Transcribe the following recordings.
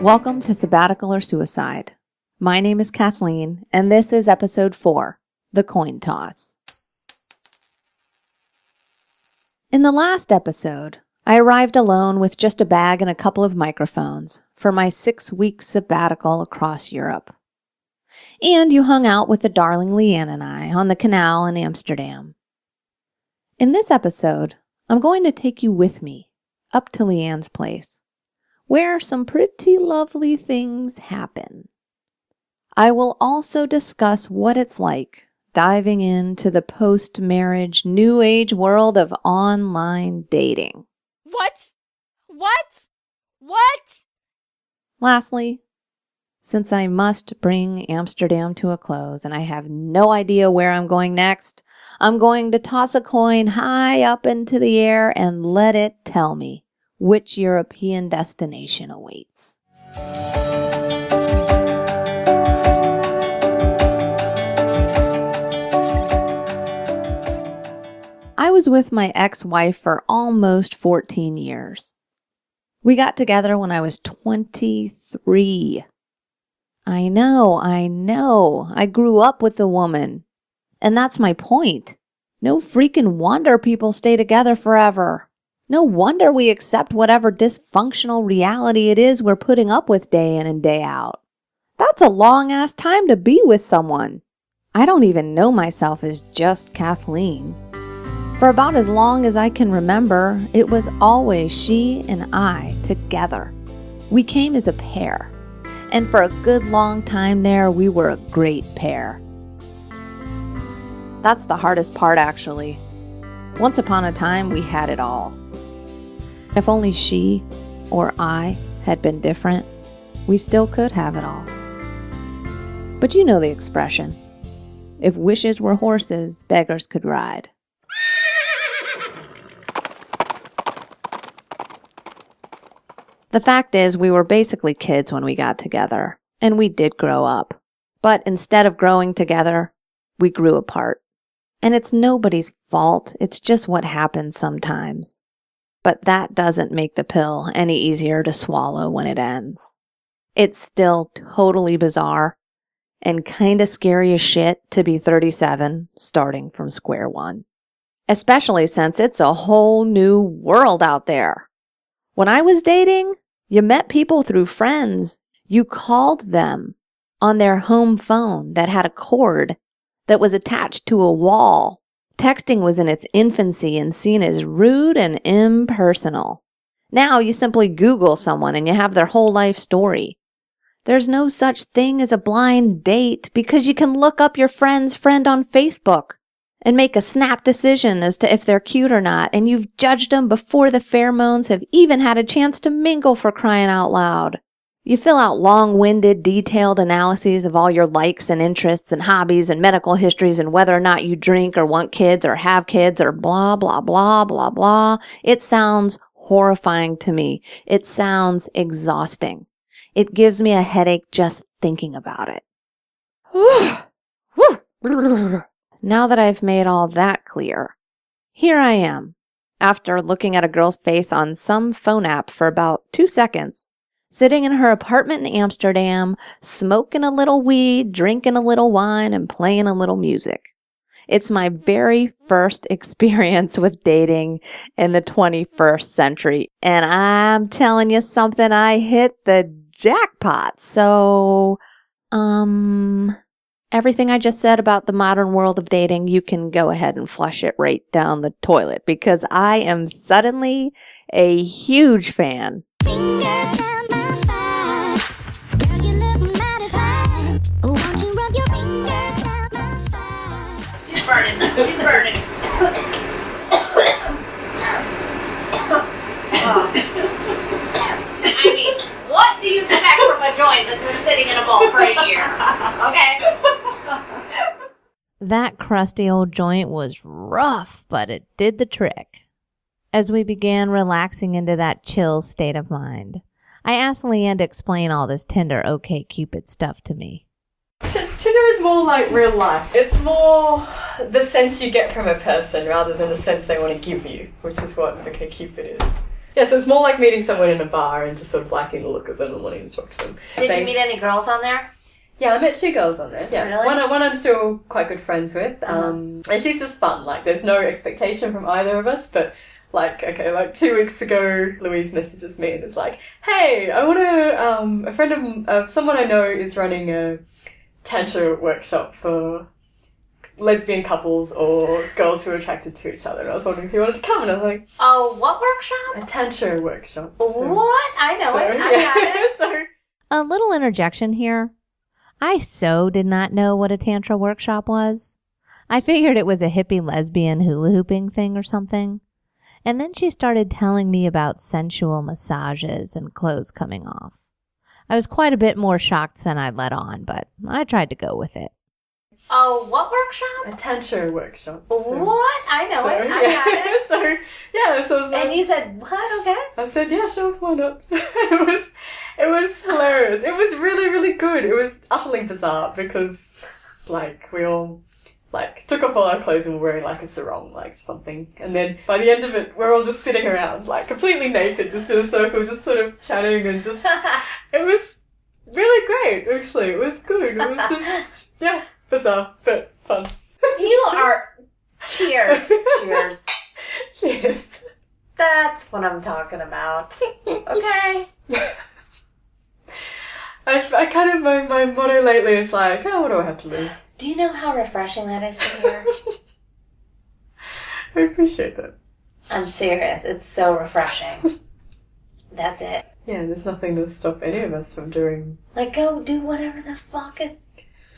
Welcome to Sabbatical or Suicide. My name is Kathleen, and this is episode 4, The Coin Toss. In the last episode, I arrived alone with just a bag and a couple of microphones for my 6-week sabbatical across Europe. And you hung out with the darling Leanne and I on the canal in Amsterdam. In this episode, I'm going to take you with me up to Leanne's place, where some pretty lovely things happen. I will also discuss what it's like diving into the post-marriage new age world of online dating. What? Lastly, since I must bring Amsterdam to a close and I have no idea where I'm going next, I'm going to toss a coin high up into the air and let it tell me which European destination awaits. I was with my ex-wife for almost 14 years. We got together when I was 23. I know. I grew up with the woman. And that's my point. No freaking wonder people stay together forever. No wonder we accept whatever dysfunctional reality it is we're putting up with day in and day out. That's a long-ass time to be with someone. I don't even know myself as just Kathleen. For about as long as I can remember, it was always she and I together. We came as a pair. And for a good long time there, we were a great pair. That's the hardest part, actually. Once upon a time, we had it all. If only she or I had been different, we still could have it all. But you know the expression. If wishes were horses, beggars could ride. The fact is, we were basically kids when we got together, and we did grow up. But instead of growing together, we grew apart. And it's nobody's fault, it's just what happens sometimes. But that doesn't make the pill any easier to swallow when it ends. It's still totally bizarre and kinda scary as shit to be 37, starting from square one. Especially since it's a whole new world out there. When I was dating, you met people through friends. You called them on their home phone that had a cord that was attached to a wall. Texting was in its infancy and seen as rude and impersonal. Now you simply Google someone and you have their whole life story. There's no such thing as a blind date because you can look up your friend's friend on Facebook and make a snap decision as to if they're cute or not, and you've judged them before the pheromones have even had a chance to mingle, for crying out loud. You fill out long-winded, detailed analyses of all your likes and interests and hobbies and medical histories and whether or not you drink or want kids or have kids or blah, blah, blah, blah, blah. It sounds horrifying to me. It sounds exhausting. It gives me a headache just thinking about it. Now that I've made all that clear, here I am, after looking at a girl's face on some phone app for about 2 seconds, sitting in her apartment in Amsterdam, smoking a little weed, drinking a little wine, and playing a little music. It's my very first experience with dating in the 21st century, and I'm telling you something, I hit the jackpot. So, everything I just said about the modern world of dating, you can go ahead and flush it right down the toilet because I am suddenly a huge fan. Fingers down my spine. Girl, you look mighty fine. Won't you rub your fingers down my spine? She's burning. I mean, what do you expect from a joint that's been sitting in a bowl for a year? Okay? That crusty old joint was rough, but it did the trick. As we began relaxing into that chill state of mind, I asked Leanne to explain all this Tinder OkCupid stuff to me. Tinder is more like real life. It's more the sense you get from a person rather than the sense they want to give you, which is what OkCupid is. Yeah, so it's more like meeting someone in a bar and just sort of liking the look of them and wanting to talk to them. Did you meet any girls on there? Yeah, I met 2 girls on there. Yeah, really? One I'm still quite good friends with, and she's just fun. Like, there's no expectation from either of us, but like 2 weeks ago, Louise messages me and is like, "Hey, I want to. A friend of someone I know is running a tantra workshop for lesbian couples or girls who are attracted to each other. And I was wondering if you wanted to come." And I was like, "Oh, what workshop?" "A tantra workshop." What? I know it. I got it. A little interjection here. I did not know what a tantra workshop was. I figured it was a hippie lesbian hula hooping thing or something. And then she started telling me about sensual massages and clothes coming off. I was quite a bit more shocked than I let on, but I tried to go with it. Oh, what workshop? A tantra workshop. What? I know it. I got it. So I was like, and you said, "What? Okay." I said, "Yeah, sure, why not?" It was hilarious. It was really, really good. It was utterly bizarre because, like, we all, like, took off all our clothes and were wearing, like, a sarong, like, something. And then by the end of it, we're all just sitting around, like, completely naked, just in a circle, just sort of chatting and just... It was really great, actually. It was good. It was just, yeah, bizarre, but fun. You are... Cheers. Cheers. Cheers. That's what I'm talking about. Okay. I kind of, my motto lately is like, oh, what do I have to lose? Do you know how refreshing that is to hear? I appreciate that. I'm serious. It's so refreshing. That's it. Yeah, there's nothing to stop any of us from doing... Like, go do whatever the fuck is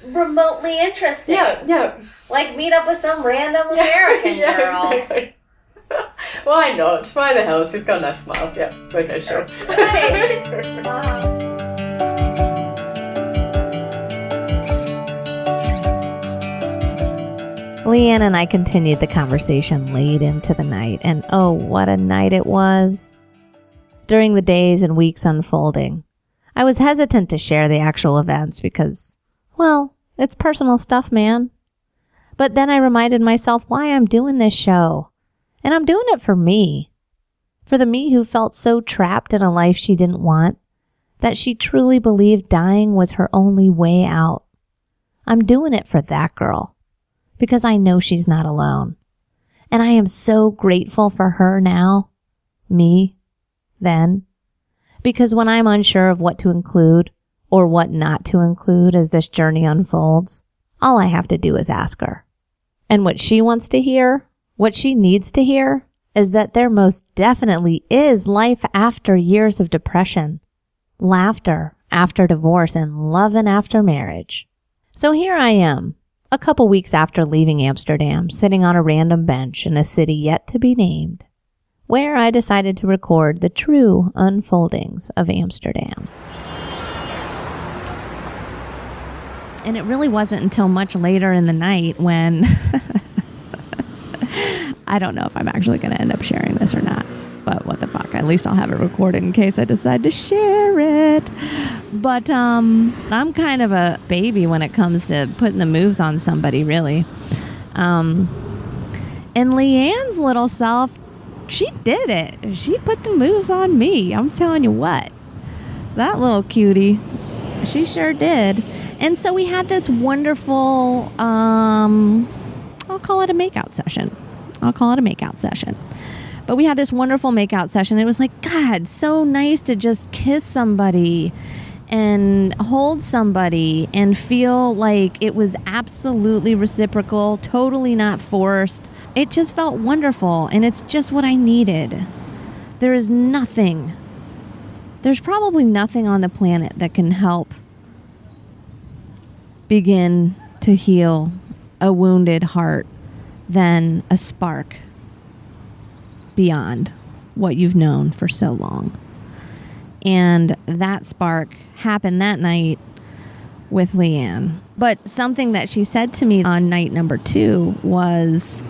remotely interesting. Yeah. Like, meet up with some random American girl. Exactly. Why not? Why the hell? She's got a nice smile. Yeah, okay, sure. Right. Wow. Leanne and I continued the conversation late into the night, and oh, what a night it was. During the days and weeks unfolding, I was hesitant to share the actual events because, well, it's personal stuff, man. But then I reminded myself why I'm doing this show. And I'm doing it for me. For the me who felt so trapped in a life she didn't want, that she truly believed dying was her only way out. I'm doing it for that girl. Because I know she's not alone. And I am so grateful for her now. Me. Then. Because when I'm unsure of what to include or what not to include as this journey unfolds, all I have to do is ask her. And what she wants to hear, what she needs to hear, is that there most definitely is life after years of depression, laughter after divorce, and loving after marriage. So here I am. A couple weeks after leaving Amsterdam, sitting on a random bench in a city yet to be named, where I decided to record the true unfoldings of Amsterdam. And it really wasn't until much later in the night when... I don't know if I'm actually going to end up sharing this or not, but what the fuck. At least I'll have it recorded in case I decide to share it. But I'm kind of a baby when it comes to putting the moves on somebody, really. And Leanne's little self, she did it. She put the moves on me. I'm telling you what. That little cutie, she sure did. And so we had this wonderful, I'll call it a makeout session. But we had this wonderful makeout session. It was like, God, so nice to just kiss somebody and hold somebody and feel like it was absolutely reciprocal, totally not forced. It just felt wonderful, and it's just what I needed. There's probably nothing on the planet that can help begin to heal a wounded heart than a spark beyond what you've known for so long. And that spark happened that night with Leanne. But something that she said to me on night number 2 was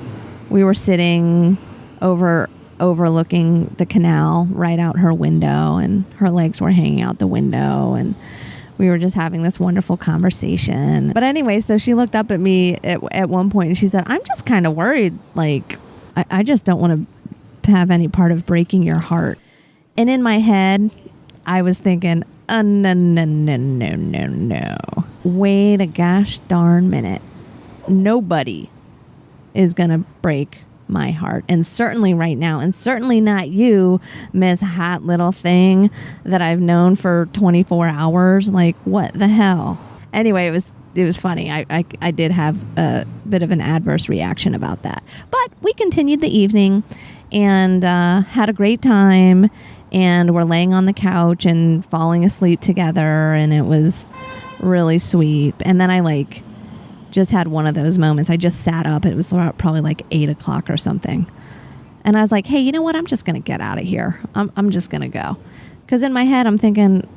we were sitting overlooking the canal right out her window, and her legs were hanging out the window, and we were just having this wonderful conversation. But anyway, so she looked up at me at one point and she said, I'm just kind of worried. Like, I just don't want to have any part of breaking your heart. And in my head, I was thinking, no. Wait a gosh darn minute. Nobody is going to break my heart. And certainly right now, and certainly not you, Miss Hot Little Thing that I've known for 24 hours. Like, what the hell? Anyway, it was funny. I did have a bit of an adverse reaction about that. But we continued the evening and had a great time. And we're laying on the couch and falling asleep together. And it was really sweet. And then I just had one of those moments. I just sat up. It was probably like 8 o'clock or something. And I was like, hey, you know what? I'm just going to get out of here. I'm just going to go. Because in my head, I'm thinking,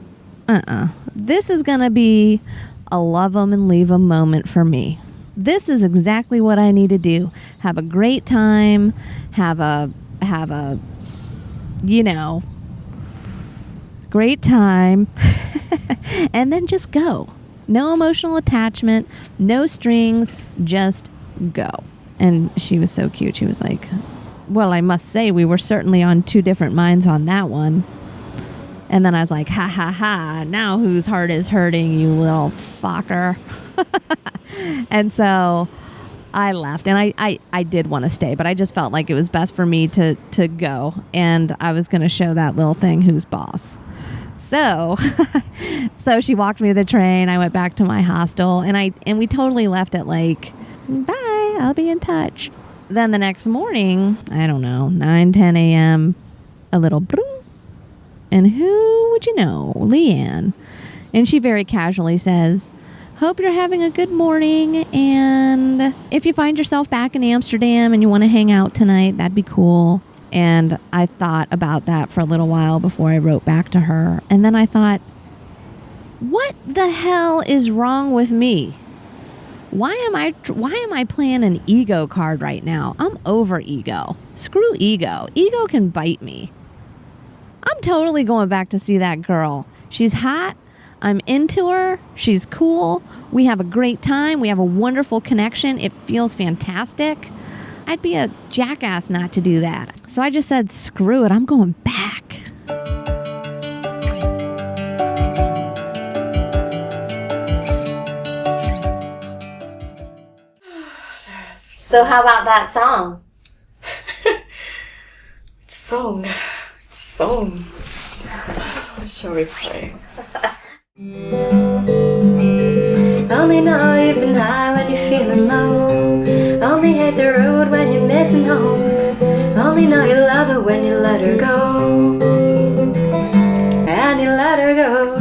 this is going to be a love 'em and leave 'em moment for me. This is exactly what I need to do. Have a great time. Have a great time. And then just go. No emotional attachment, no strings, just go. And she was so cute. She was like, well, I must say we were certainly on two different minds on that one. And then I was like, ha, ha, ha, now whose heart is hurting, you little fucker. And so I left. And I did want to stay, but I just felt like it was best for me to go. And I was going to show that little thing who's boss. So she walked me to the train. I went back to my hostel, and we totally left it like, bye, I'll be in touch. Then the next morning, I don't know, 9, 10 a.m., a little boom. And who would you know? Leanne. And she very casually says, hope you're having a good morning. And if you find yourself back in Amsterdam and you want to hang out tonight, that'd be cool. And I thought about that for a little while before I wrote back to her. And then I thought, what the hell is wrong with me? Why am I playing an ego card right now? I'm over ego. Screw ego. Ego can bite me. I'm totally going back to see that girl. She's hot. I'm into her. She's cool. We have a great time. We have a wonderful connection. It feels fantastic. I'd be a jackass not to do that. So I just said, screw it, I'm going back. So how about that song? Song. What shall we play? Only know you've been high when you're feeling low. Only hate the road when you're missing home. Only know you love her when you let her go. And you let her go.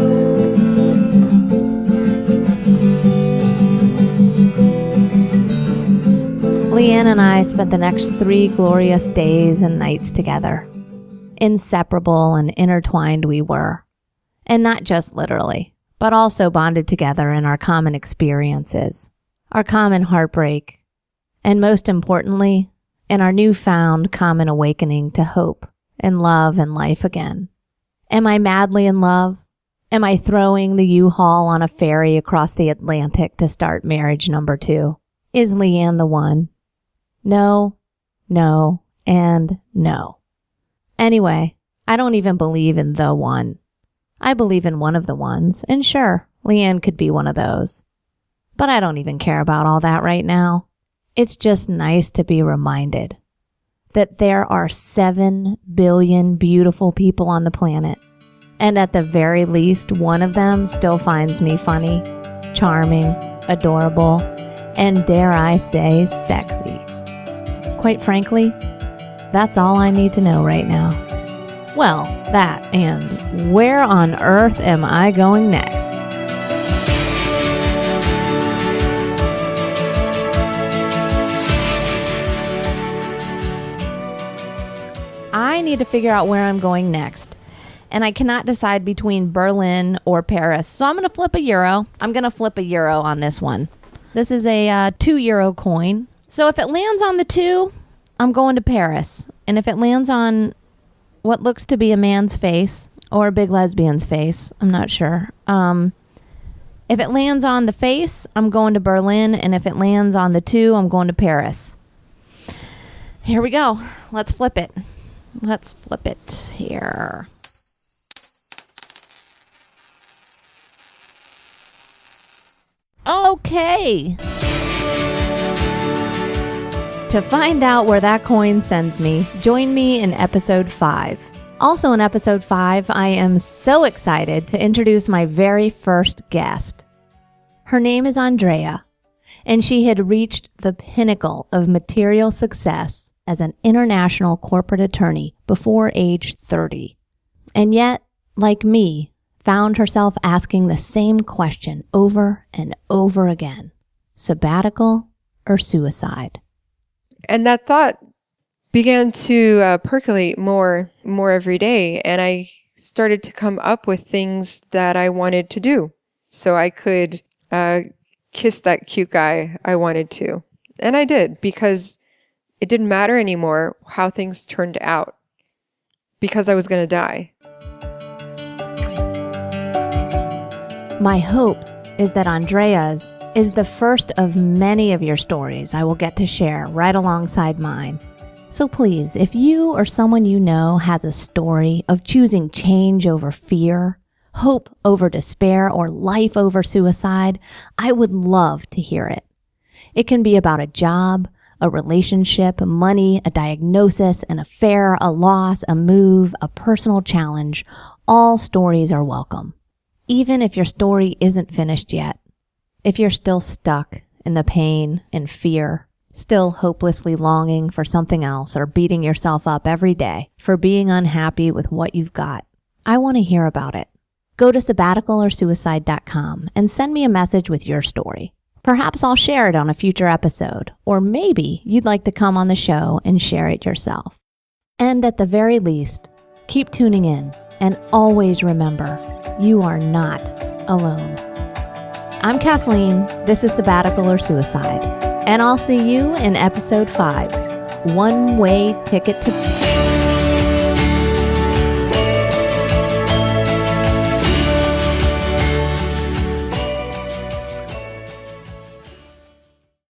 Leanne and I spent the next 3 glorious days and nights together. Inseparable and intertwined we were. And not just literally, but also bonded together in our common experiences, our common heartbreak, and most importantly, in our newfound common awakening to hope and love and life again. Am I madly in love? Am I throwing the U-Haul on a ferry across the Atlantic to start marriage number 2? Is Leanne the one? No, and no. Anyway, I don't even believe in the one. I believe in one of the ones, and sure, Leanne could be one of those. But I don't even care about all that right now. It's just nice to be reminded that there are 7 billion beautiful people on the planet, and at the very least, one of them still finds me funny, charming, adorable, and dare I say, sexy. Quite frankly, that's all I need to know right now. Well, that and where on earth am I going next? I need to figure out where I'm going next. And I cannot decide between Berlin or Paris. So I'm going to flip a euro. I'm going to flip a euro on this one. This is a 2 euro coin. So if it lands on the 2, I'm going to Paris. And if it lands on what looks to be a man's face or a big lesbian's face, I'm not sure, If it lands on the face, I'm going to Berlin. And if it lands on the 2, I'm going to Paris. Here we go. Let's flip it. Let's flip it here. Okay. To find out where that coin sends me, join me in episode 5. Also in episode 5, I am so excited to introduce my very first guest. Her name is Andrea, and she had reached the pinnacle of material success as an international corporate attorney before age 30. And yet, like me, found herself asking the same question over and over again. Sabbatical or suicide? And that thought began to percolate more every day. And I started to come up with things that I wanted to do so I could kiss that cute guy I wanted to. And I did, because it didn't matter anymore how things turned out, because I was going to die. My hope is that Andrea's is the first of many of your stories I will get to share right alongside mine. So please, if you or someone you know has a story of choosing change over fear, hope over despair, or life over suicide, I would love to hear it. It can be about a job, a relationship, money, a diagnosis, an affair, a loss, a move, a personal challenge. All stories are welcome. Even if your story isn't finished yet, if you're still stuck in the pain and fear, still hopelessly longing for something else, or beating yourself up every day for being unhappy with what you've got, I want to hear about it. Go to sabbaticalorsuicide.com and send me a message with your story. Perhaps I'll share it on a future episode, or maybe you'd like to come on the show and share it yourself. And at the very least, keep tuning in, and always remember, you are not alone. I'm Kathleen. This is Sabbatical or Suicide. And I'll see you in episode 5. One-way ticket to...